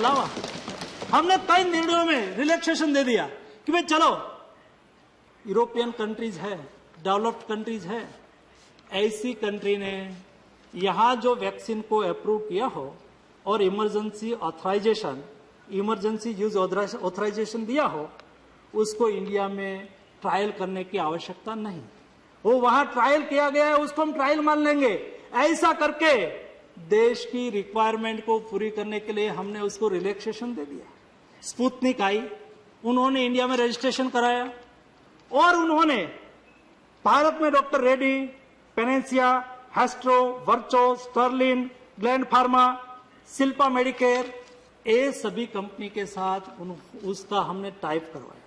अलावा हमने 3 निर्णयों में रिलैक्सेशन दे दिया कि भाई चलो, यूरोपियन कंट्रीज है, डेवलप्ड कंट्रीज है, ऐसी कंट्री ने यहां जो वैक्सीन को अप्रूव किया हो और इमरजेंसी यूज ऑथराइजेशन दिया हो, उसको इंडिया में ट्रायल करने की आवश्यकता नहीं। वो वहां ट्रायल किया गया है, उसको हम ट्रायल मान लेंगे। ऐसा करके देश की रिक्वायरमेंट को पूरी करने के लिए हमने उसको रिलैक्सेशन दे दिया। स्पुतनिक आई, उन्होंने इंडिया में रजिस्ट्रेशन कराया और उन्होंने भारत में डॉक्टर रेड्डी, पेनेंसिया, हेस्ट्रो, वर्चो, स्टर्लिन, ग्लैंड फार्मा, शिल्पा मेडिकेयर, ये सभी कंपनी के साथ उसका हमने टाइप करवाया।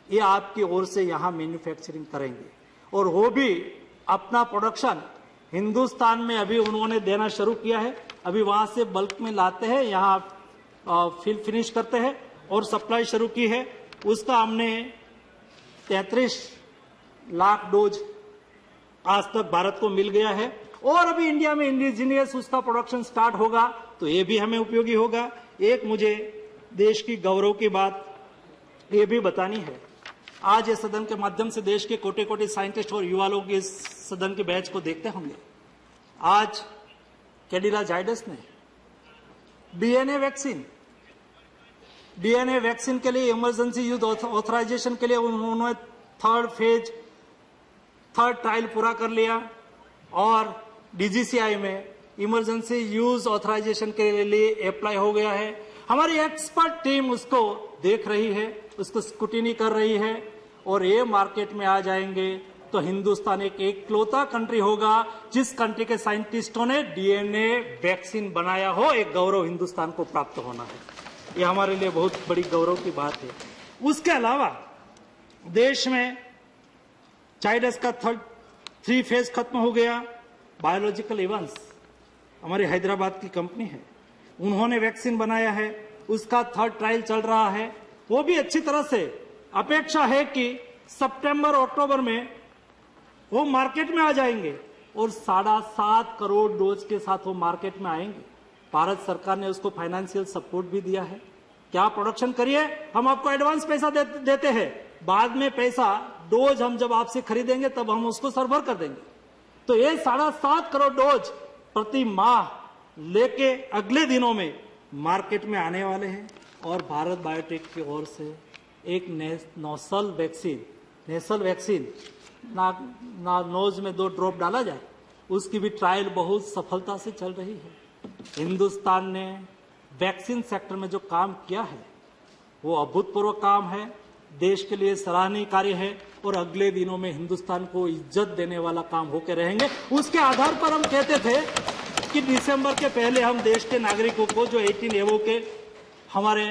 ये आपकी ओर से यहां मैन्युफैक्चरिंग करेंगे और वो भी अपना प्रोडक्शन हिंदुस्तान में अभी उन्होंने देना शुरू किया है। अभी वहां से बल्क में लाते हैं, यहां फिल फिनिश करते हैं और सप्लाई शुरू की है। उसका हमने 33 लाख डोज आज तक भारत को मिल गया है और अभी इंडिया में इंडिजीनियस उसका प्रोडक्शन स्टार्ट होगा तो ये भी हमें उपयोगी होगा। एक मुझे देश की गौरव की बात ये भी बतानी है। आज इस सदन के माध्यम से देश के कोटे कोटे साइंटिस्ट और युवा लोग इस सदन के बैच को देखते होंगे। आज कैडिला जाइडस ने डीएनए वैक्सीन के लिए इमरजेंसी यूज ऑथराइजेशन के लिए उन्होंने थर्ड ट्रायल पूरा कर लिया और डीजीसीआई में इमरजेंसी यूज ऑथराइजेशन के लिए अप्लाई हो गया है। हमारी एक्सपर्ट टीम उसको देख रही है, उसको स्क्रूटिनी कर रही है और ये मार्केट में आ जाएंगे तो हिंदुस्तान एक इकलौता कंट्री होगा जिस कंट्री के साइंटिस्टों ने डीएनए वैक्सीन बनाया हो। एक गौरव हिंदुस्तान को प्राप्त होना है, ये हमारे लिए बहुत बड़ी गौरव की बात है। उसके अलावा देश में जाइडस का 3 फेज खत्म हो गया। बायोलॉजिकल इवेंट्स हमारी हैदराबाद की कंपनी है, उन्होंने वैक्सीन बनाया है, उसका 3rd ट्रायल चल रहा है। वो भी अच्छी तरह से अपेक्षा है कि सितंबर अक्टूबर में वो मार्केट में आ जाएंगे और 7.5 करोड़ डोज के साथ वो मार्केट में आएंगे। भारत सरकार ने उसको फाइनेंशियल सपोर्ट भी दिया है। क्या प्रोडक्शन करिए, हम आपको एडवांस पैसा देते हैं, बाद में पैसा डोज हम जब आपसे खरीदेंगे तब हम उसको सरबर कर देंगे। तो ये 7.5 करोड़ डोज प्रति माह लेके अगले दिनों में मार्केट में आने वाले हैं और भारत बायोटेक की ओर से एक नेसल वैक्सीन नोज में 2 ड्रॉप डाला जाए, उसकी भी ट्रायल बहुत सफलता से चल रही है। हिंदुस्तान ने वैक्सीन सेक्टर में जो काम किया है वो अभूतपूर्व काम है, देश के लिए सराहनीय कार्य है और अगले दिनों में हिंदुस्तान को इज्जत देने वाला काम होकर रहेंगे। उसके आधार पर हम कहते थे कि दिसंबर के पहले हम देश के नागरिकों को जो 18 एबो के हमारे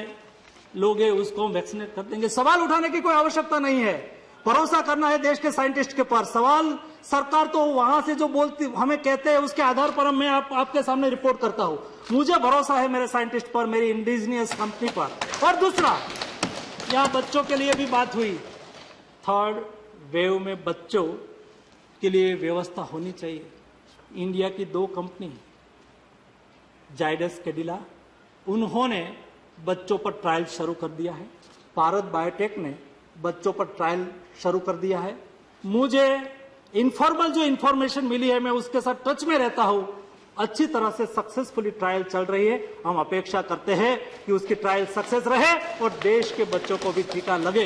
लोग हैं उसको हम वैक्सीनेट कर देंगे। सवाल उठाने की कोई आवश्यकता नहीं है, भरोसा करना है देश के साइंटिस्ट के पर। सवाल सरकार तो वहां से जो बोलती हमें कहते हैं उसके आधार पर मैं आपके सामने रिपोर्ट करता हूं। मुझे भरोसा है मेरे साइंटिस्ट पर, मेरी इंडिजीनियस कंपनी पर। और दूसरा, यहां बच्चों के लिए भी बात हुई, 3rd वेव में बच्चों के लिए व्यवस्था होनी चाहिए। इंडिया की 2 कंपनी जाइडस, कैडिला, उन्होंने बच्चों पर ट्रायल शुरू कर दिया है। भारत बायोटेक ने बच्चों पर ट्रायल शुरू कर दिया है। मुझे इनफॉर्मल जो इन्फॉर्मेशन मिली है मैं उसके साथ टच में रहता हूं, अच्छी तरह से सक्सेसफुली ट्रायल चल रही है। हम अपेक्षा करते हैं कि उसकी ट्रायल सक्सेस रहे और देश के बच्चों को भी टीका लगे।